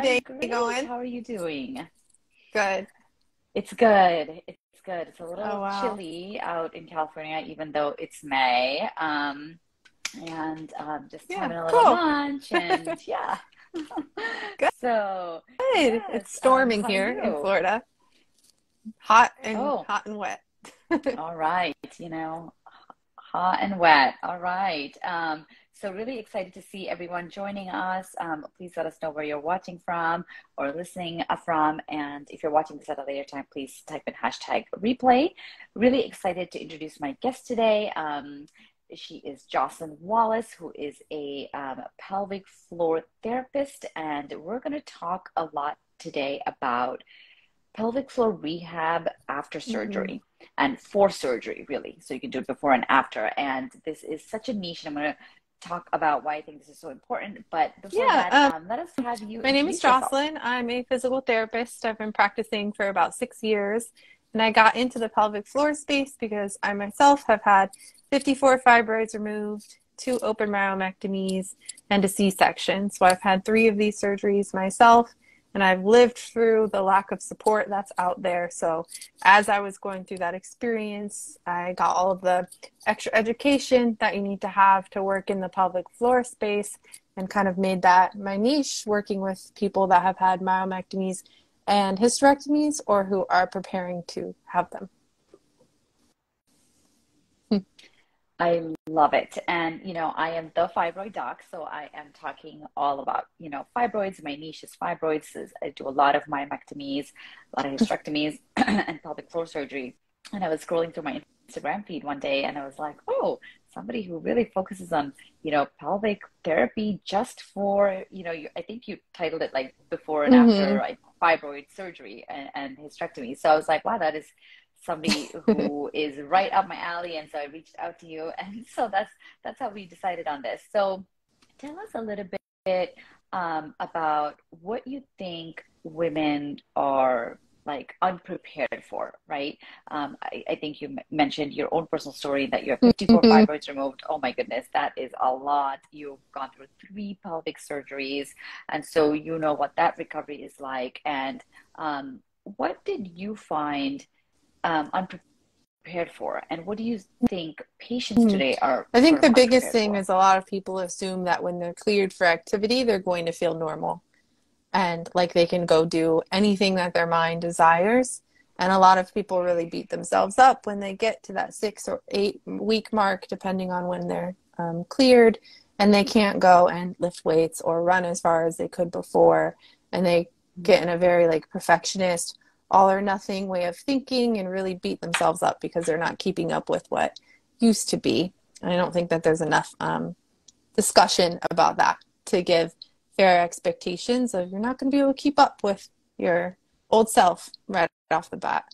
your I'm day great. going? How are you doing? Good. It's good. It's good. It's a Oh, little wow. chilly out in California, even though it's May. Just Yeah, having a little cool. lunch and yeah. Good. So, yes. It's storming How are here in you? Florida. Oh, Hot and wet. all right. Hot and wet. All right. So really excited to see everyone joining us. Please let us know where you're watching from or listening from. And if you're watching this at a later time, please type in hashtag replay. Really excited to introduce my guest today. She is Jocelyn Wallace, who is a pelvic floor therapist. And we're going to talk a lot today about pelvic floor rehab after Hmm. surgery and for surgery, really. So you can do it before and after. And this is such a niche. And I'm going to talk about why I think this is so important. But before Yeah, that, let us have you my name is introduce yourself. Jocelyn. I'm a physical therapist. I've been practicing for about 6 years, and I got into the pelvic floor space because I myself have had 54 fibroids removed, two open myomectomies, and a C-section. So I've had three of these surgeries myself, and I've lived through the lack of support that's out there. So as I was going through that experience, I got all of the extra education that you need to have to work in the pelvic floor space and kind of made that my niche, working with people that have had myomectomies and hysterectomies or who are preparing to have them. I love it. And, I am the fibroid doc, so I am talking all about, fibroids. My niche is fibroids. I do a lot of myomectomies, a lot of hysterectomies, and pelvic floor surgery. And I was scrolling through my Instagram feed one day and I was like, oh, somebody who really focuses on, pelvic therapy just for, I think you titled it like before and after Mm-hmm. like fibroid surgery and hysterectomy. So I was like, wow, that is somebody who is right up my alley, and so I reached out to you, and so that's how we decided on this. So tell us a little bit about what you think women are like unprepared for, right? I think you mentioned your own personal story that you have 54 Mm-hmm. fibroids removed. Oh my goodness, that is a lot. You've gone through three pelvic surgeries, and so you know what that recovery is like. And what did you find unprepared for? And what do you think patients today are I think sort of the biggest unprepared thing for? is a lot of people assume that when they're cleared for activity, they're going to feel normal and like they can go do anything that their mind desires. And a lot of people really beat themselves up when they get to that 6 or 8 week mark, depending on when they're cleared, and they can't go and lift weights or run as far as they could before. And they get in a very like perfectionist, all or nothing way of thinking and really beat themselves up because they're not keeping up with what used to be. And I don't think that there's enough discussion about that to give fair expectations of you're not going to be able to keep up with your old self right off the bat.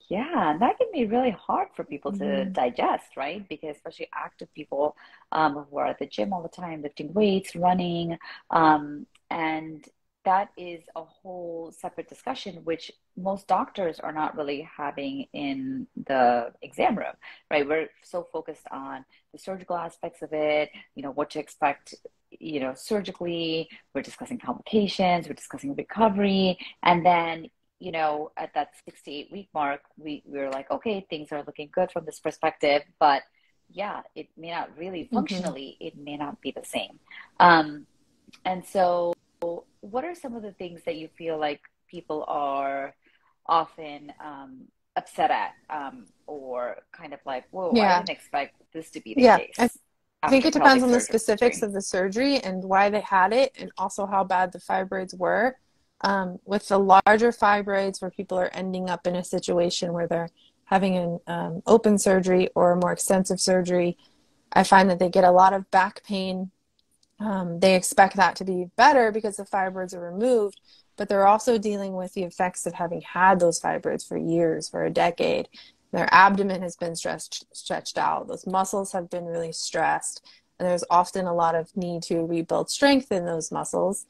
Yeah, and that can be really hard for people to Mm-hmm. digest, right? Because especially active people who are at the gym all the time, lifting weights, running, and that is a whole separate discussion, which most doctors are not really having in the exam room, right? We're so focused on the surgical aspects of it, what to expect, surgically. We're discussing complications, we're discussing recovery, and then at that 6 to 8 week mark, we were like, okay, things are looking good from this perspective, but yeah, it may not really Mm-hmm. functionally, it may not be the same. Um, and so, what are some of the things that you feel like people are often upset at, or kind of like, whoa, I Yeah. didn't expect this to be the Yeah. I case think after it depends pelvic on the specifics surgery? of the surgery and why they had it, and also how bad the fibroids were. With the larger fibroids, where people are ending up in a situation where they're having an open surgery or a more extensive surgery, I find that they get a lot of back pain. They expect that to be better because the fibroids are removed, but they're also dealing with the effects of having had those fibroids for years, for a decade. Their abdomen has been stretched out. Those muscles have been really stressed. And there's often a lot of need to rebuild strength in those muscles,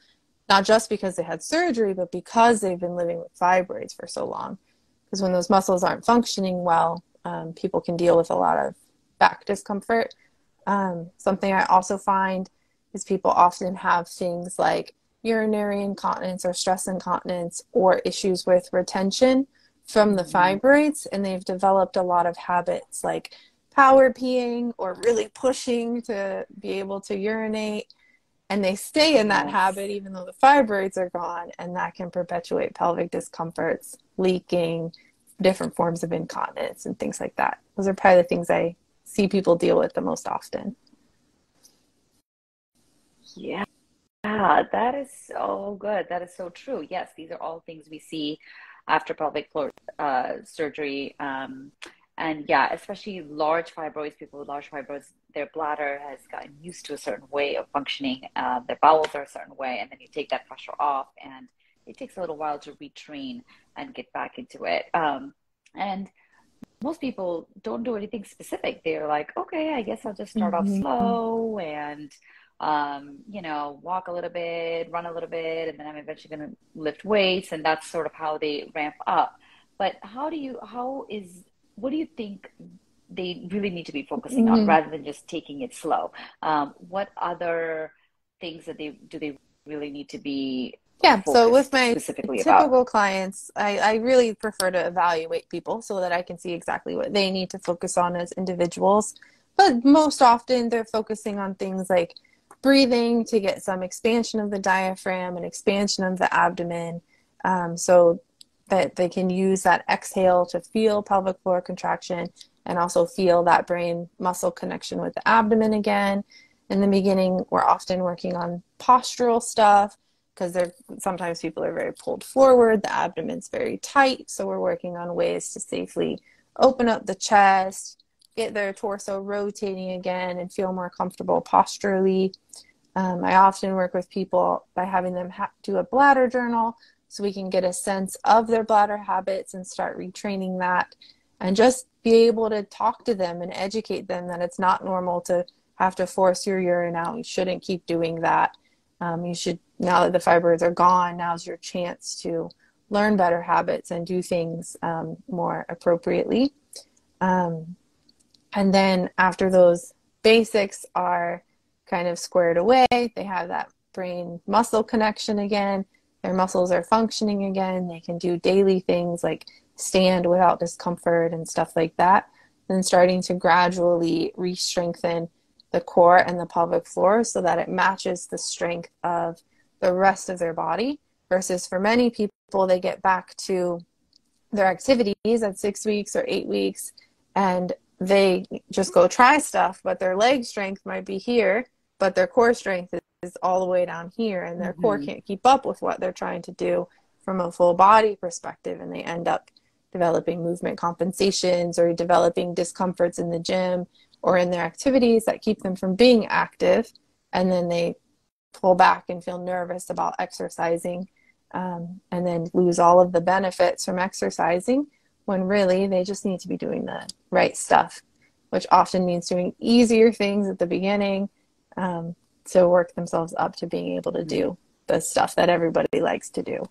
not just because they had surgery, but because they've been living with fibroids for so long. Because when those muscles aren't functioning well, people can deal with a lot of back discomfort. Something I also find is people often have things like urinary incontinence or stress incontinence or issues with retention from the Hmm. fibroids, and they've developed a lot of habits like power peeing or really pushing to be able to urinate, and they stay in that Yes. habit even though the fibroids are gone, and that can perpetuate pelvic discomforts, leaking, different forms of incontinence, and things like that. Those are probably the things I see people deal with the most often. Yeah, that is so good. That is so true. Yes, these are all things we see after pelvic floor surgery. And yeah, especially large fibroids, people with large fibroids, their bladder has gotten used to a certain way of functioning. Their bowels are a certain way, and then you take that pressure off, and it takes a little while to retrain and get back into it. And most people don't do anything specific. They're like, okay, I guess I'll just start off Mm-hmm. slow and, walk a little bit, run a little bit, and then I'm eventually going to lift weights. And that's sort of how they ramp up. But what do you think they really need to be focusing on Mm-hmm. rather than just taking it slow? What other things do they really need to be Yeah, so with focused my specifically about? typical clients, I really prefer to evaluate people so that I can see exactly what they need to focus on as individuals. But most often, they're focusing on things like breathing to get some expansion of the diaphragm and expansion of the abdomen, so that they can use that exhale to feel pelvic floor contraction and also feel that brain muscle connection with the abdomen again. In the beginning, we're often working on postural stuff because they're sometimes people are very pulled forward, the abdomen's very tight, so we're working on ways to safely open up the chest, get their torso rotating again, and feel more comfortable posturally. I often work with people by having them do a bladder journal so we can get a sense of their bladder habits and start retraining that, and just be able to talk to them and educate them that it's not normal to have to force your urine out. You shouldn't keep doing that. You should, now that the fibroids are gone, now's your chance to learn better habits and do things more appropriately. Um, and then after those basics are kind of squared away, they have that brain muscle connection again. Their muscles are functioning again. They can do daily things like stand without discomfort and stuff like that. Then starting to gradually re-strengthen the core and the pelvic floor so that it matches the strength of the rest of their body. Versus for many people, they get back to their activities at 6 weeks or 8 weeks, and they just go try stuff, but their leg strength might be here, but their core strength is all the way down here, and their core Hmm. can't keep up with what they're trying to do from a full body perspective, and they end up developing movement compensations or developing discomforts in the gym or in their activities that keep them from being active, and then they pull back and feel nervous about exercising, and then lose all of the benefits from exercising when really they just need to be doing the right stuff, which often means doing easier things at the beginning, um, to work themselves up to being able to Hmm. do the stuff that everybody likes to do.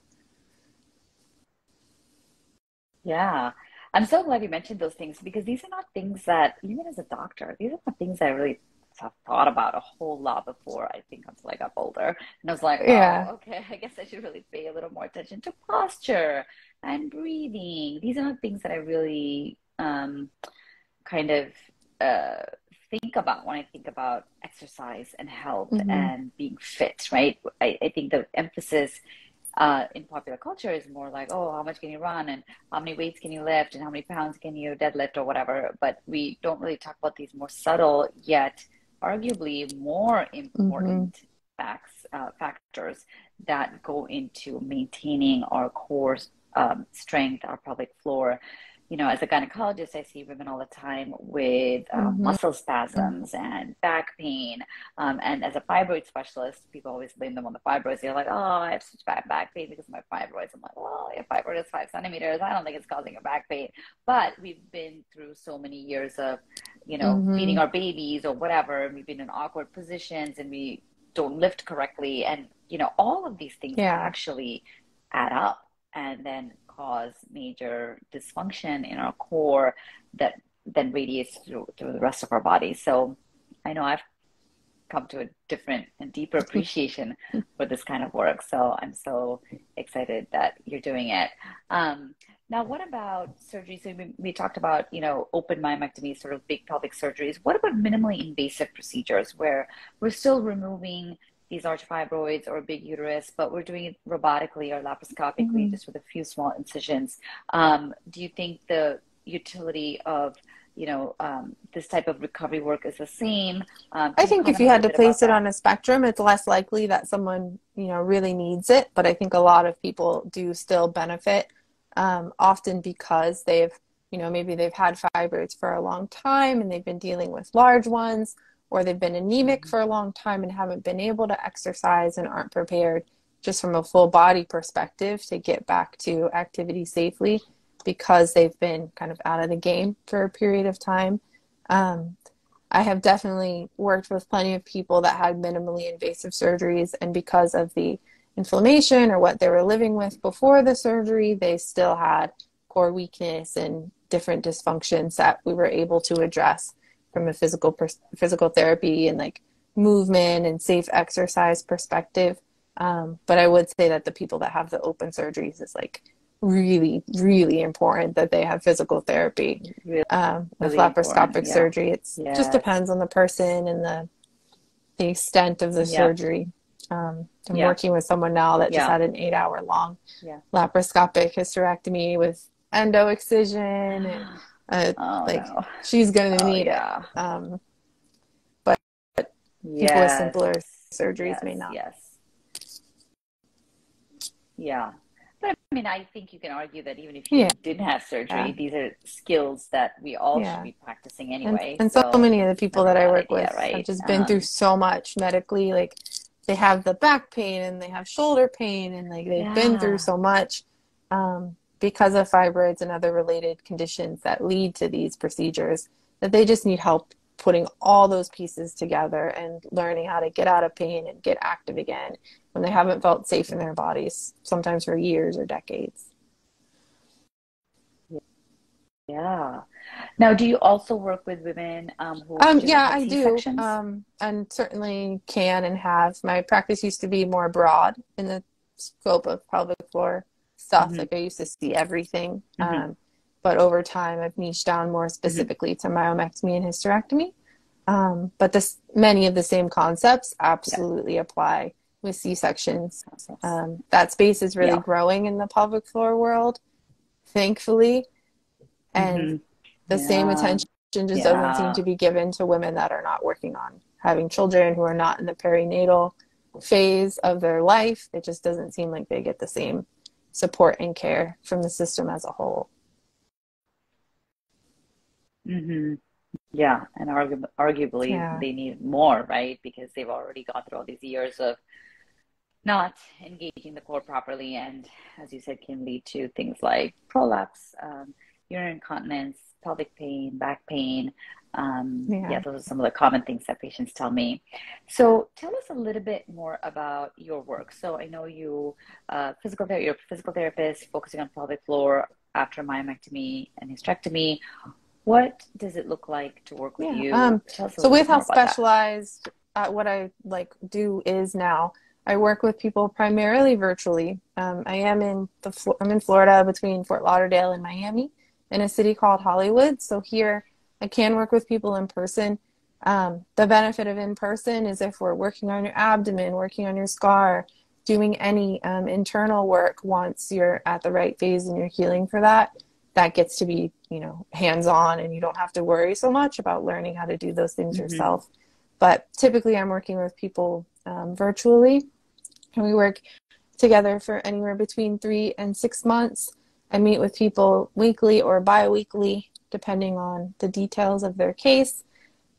Yeah. I'm so glad you mentioned those things because these are not things that, even as a doctor, these are not things I really have thought about a whole lot before. I think until I got older. And I was like, oh, Yeah. okay, I guess I should really pay a little more attention to posture and breathing. These are not things that I really kind of uh, think about when I think about exercise and health Mm-hmm. and being fit, right? I think the emphasis in popular culture is more like, oh, how much can you run and how many weights can you lift and how many pounds can you deadlift or whatever. But we don't really talk about these more subtle yet arguably more Mm-hmm. important factors that go into maintaining our core strength, our pelvic floor. As a gynecologist, I see women all the time with Mm-hmm. muscle spasms and back pain. And as a fibroid specialist, people always blame them on the fibroids. They're like, oh, I have such bad back pain because of my fibroids. I'm like, well, your fibroid is 5 centimeters. I don't think it's causing your back pain. But we've been through so many years of, feeding Mm-hmm. our babies or whatever. And we've been in awkward positions and we don't lift correctly. And, all of these things Yeah. actually add up and then cause major dysfunction in our core that then radiates through the rest of our body. So I know I've come to a different and deeper appreciation for this kind of work. So I'm so excited that you're doing it. Now, what about surgery? So we talked about, open myomectomy, sort of big pelvic surgeries. What about minimally invasive procedures where we're still removing these large fibroids or big uterus, but we're doing it robotically or laparoscopically, just with a few small incisions? Do you think the utility of this type of recovery work is the same? I think if you had to place it on a spectrum, it's less likely that someone, really needs it. But I think a lot of people do still benefit, often because maybe they've had fibroids for a long time and they've been dealing with large ones, or they've been anemic for a long time and haven't been able to exercise and aren't prepared just from a full body perspective to get back to activity safely because they've been kind of out of the game for a period of time. I have definitely worked with plenty of people that had minimally invasive surgeries, and because of the inflammation or what they were living with before the surgery, they still had core weakness and different dysfunctions that we were able to address from a physical therapy and like movement and safe exercise perspective. But I would say that the people that have the open surgeries is like really, really important that they have physical therapy. With laparoscopic surgery, it's just depends on the person and the extent of the surgery. I'm working with someone now that just had an 8-hour long laparoscopic hysterectomy with endo excision and she's going to need it. But people with simpler surgeries may not. Yeah. But I mean, I think you can argue that even if you didn't have surgery, these are skills that we all should be practicing anyway. And so many of the people that I work with have just been through so much medically. Like they have the back pain and they have shoulder pain and like they've been through so much because of fibroids and other related conditions that lead to these procedures, that they just need help putting all those pieces together and learning how to get out of pain and get active again when they haven't felt safe in their bodies, sometimes for years or decades. Yeah. Now, do you also work with women who I do, and certainly can and have. My practice used to be more broad in the scope of pelvic floor stuff. Like I used to see everything. But over time, I've niched down more specifically to myomectomy and hysterectomy. But many of the same concepts absolutely apply with C-sections. That space is really growing in the pelvic floor world, thankfully. And the same attention just doesn't seem to be given to women that are not working on having children, who are not in the perinatal phase of their life. It just doesn't seem like they get the same support and care from the system as a whole. Yeah, and arguably they need more, right? Because they've already gone through all these years of not engaging the core properly, and as you said, can lead to things like prolapse, urinary incontinence, pelvic pain, back pain. Those are some of the common things that patients tell me. So tell us a little bit more about your work. So I know you're a physical therapist focusing on pelvic floor after myomectomy and hysterectomy. What does it look like to work with you? So with how specialized what I do is now, I work with people primarily virtually. I'm in Florida between Fort Lauderdale and Miami in a city called Hollywood. So here I can work with people in person. The benefit of in person is if we're working on your abdomen, working on your scar, doing any internal work once you're at the right phase and you're healing for that gets to be, hands-on, and you don't have to worry so much about learning how to do those things yourself. But typically I'm working with people virtually, and we work together for anywhere between 3 and 6 months. I meet with people weekly or bi-weekly, depending on the details of their case.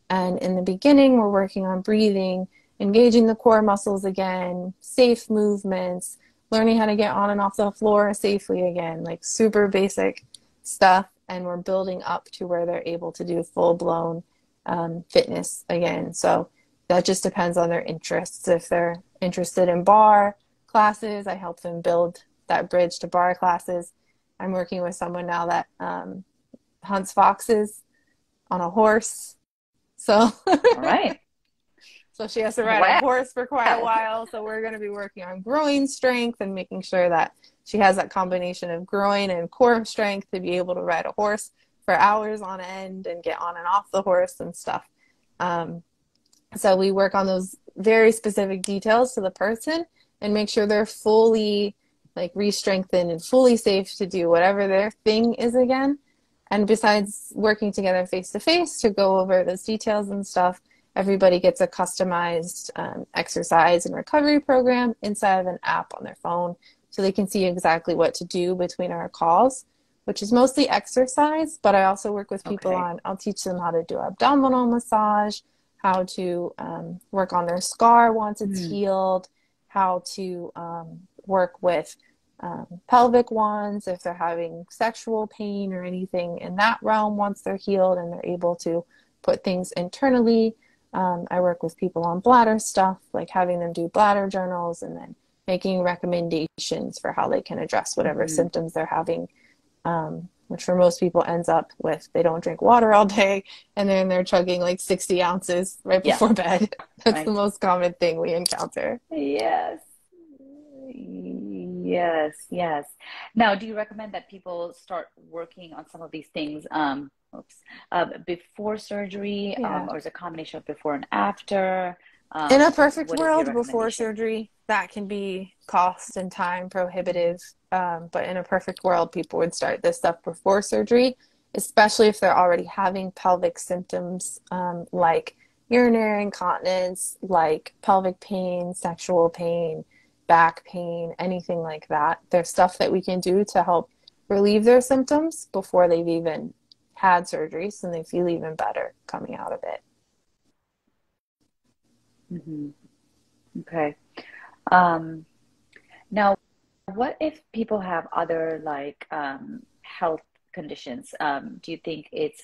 And in the beginning, we're working on breathing, engaging the core muscles again, safe movements, learning how to get on and off the floor safely again, like super basic stuff. And we're building up to where they're able to do full-blown fitness again. So that just depends on their interests. If they're interested in bar classes, I help them build that bridge to bar classes. I'm working with someone now that hunts foxes on a horse. So all right. So she has to ride a Wow. horse for quite a while. So we're going to be working on groin strength and making sure that she has that combination of groin and core strength to be able to ride a horse for hours on end and get on and off the horse and stuff. So we work on those very specific details to the person and make sure they're fully like re-strengthened and fully safe to do whatever their thing is again. And besides working together face to face to go over those details and stuff, everybody gets a customized exercise and recovery program inside of an app on their phone so they can see exactly what to do between our calls, which is mostly exercise. But I also work with people Okay. on, I'll teach them how to do abdominal massage, how to work on their scar once it's Hmm. healed, how to work with pelvic ones if they're having sexual pain or anything in that realm once they're healed and they're able to put things internally. I work with people on bladder stuff, like having them do bladder journals and then making recommendations for how they can address whatever Mm-hmm. symptoms they're having, which for most people ends up with they don't drink water all day and then they're chugging like 60 ounces right Yeah. before bed. That's the Right. most common thing we encounter. Yes. Yes, yes. Now, do you recommend that people start working on some of these things before surgery, Yeah. or is it a combination of before and after? In a perfect What is your world, before recommendation? surgery, that can be cost and time prohibitive. But in a perfect world, people would start this stuff before surgery, especially if they're already having pelvic symptoms like urinary incontinence, like pelvic pain, sexual pain, back pain, anything like that. There's stuff that we can do to help relieve their symptoms before they've even had surgery, so they feel even better coming out of it. Hmm. Okay. Um, Now, what if people have other like health conditions? Do you think it's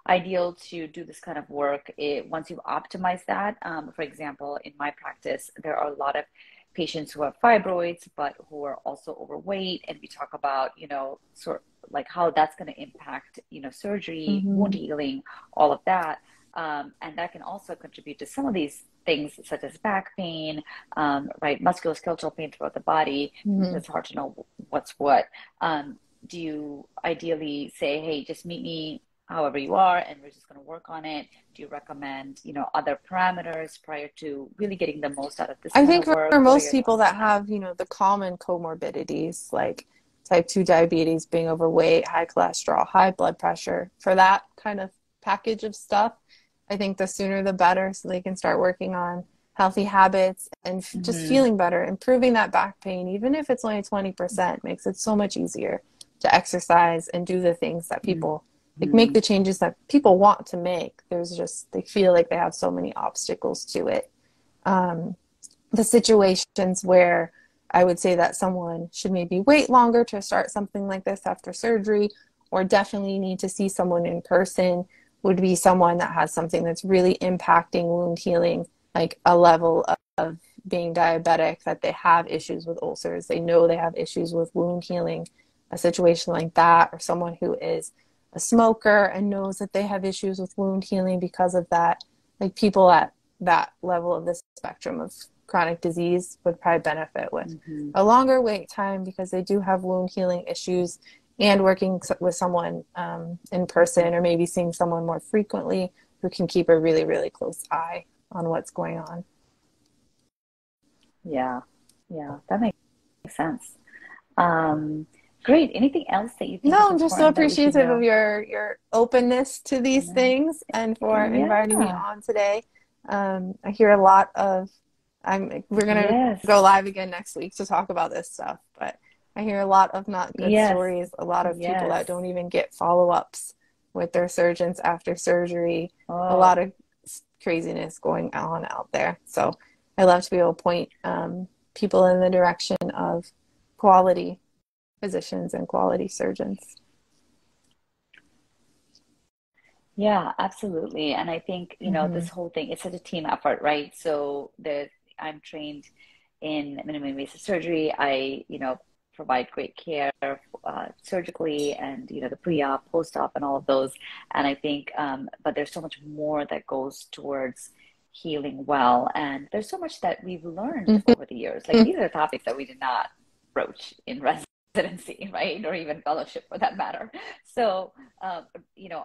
ideal to do this kind of work once you've optimized that? For example, in my practice, there are a lot of patients who have fibroids, but who are also overweight, and we talk about, sort like how that's going to impact, surgery, wound Mm-hmm. healing, all of that. And that can also contribute to some of these things such as back pain, right? Musculoskeletal pain throughout the body. Mm-hmm. It's hard to know what's what. Do you ideally say, hey, just meet me however you are, and we're just going to work on it? Do you recommend, other parameters prior to really getting the most out of this I kind think of for work? What are most your people thoughts? that have, the common comorbidities like type 2 diabetes, being overweight, high cholesterol, high blood pressure, for that kind of package of stuff, I think the sooner the better so they can start working on healthy habits and just Mm-hmm. feeling better. Improving that back pain, even if it's only 20%, makes it so much easier to exercise and do the things that people like make Mm-hmm. the changes that people want to make. There's just, they feel like they have so many obstacles to it. Um, the situations where I would say that someone should maybe wait longer to start something like this after surgery, or definitely need to see someone in person, would be someone that has something that's really impacting wound healing, like a level of being diabetic, that they have issues with ulcers, they know they have issues with wound healing, a situation like that, or someone who is a smoker and knows that they have issues with wound healing because of that. Like people at that level of the spectrum of chronic disease would probably benefit with Mm-hmm. a longer wait time because they do have wound healing issues, and working with someone in person, or maybe seeing someone more frequently who can keep a really, really close eye on what's going on. Yeah, yeah, that makes sense. Um, Great. Anything else that you think is No, I'm just so important that we should appreciative of know? your openness to these No. things and for inviting me Yeah. on today. I hear a lot of we're gonna Yes. go live again next week to talk about this stuff, but I hear a lot of not good Yes. stories, a lot of people Yes. that don't even get follow-ups with their surgeons after surgery, a lot Oh, of craziness going on out there. So I love to be able to point people in the direction of quality physicians and quality surgeons. yeah, absolutely. And I think, Mm-hmm. this whole thing, it's such a team effort, right? So I'm trained in minimally invasive surgery. I, provide great care surgically and, the pre-op, post-op, and all of those. And I think, but there's so much more that goes towards healing well. And there's so much that we've learned Mhm. over the years. Like these are topics that we did not broach in residency, right? Or even fellowship for that matter. So,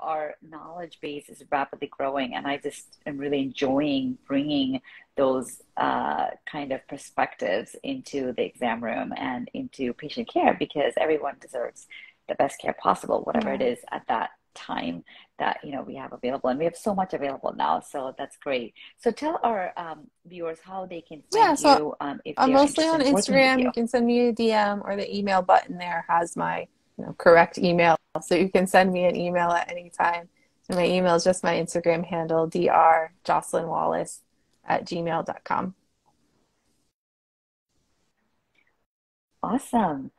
our knowledge base is rapidly growing, and I just am really enjoying bringing those kind of perspectives into the exam room and into patient care, because everyone deserves the best care possible, whatever it Yeah. is at that time that we have available. And we have so much available now, so that's great. So tell our viewers how they can Yeah, find so you if I'm they are mostly on interested in working with Instagram. you. You can send me a DM, or the email button there has my correct email. So you can send me an email at any time. And my email is just my Instagram handle, drjocelynwallace@gmail.com. Awesome.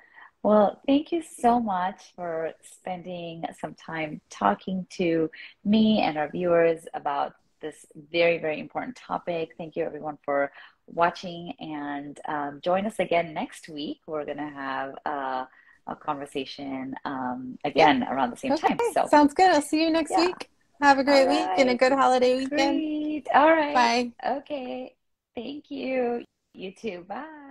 Well, thank you so much for spending some time talking to me and our viewers about this very, very important topic. Thank you, everyone, for watching, and join us again next week. We're going to have a conversation Yeah. again around the same time. Okay. So, Sounds good. I'll see you next yeah. week. Have a All great week and a right. good holiday weekend. Great. All right. Bye. Okay. Thank you. You too. Bye.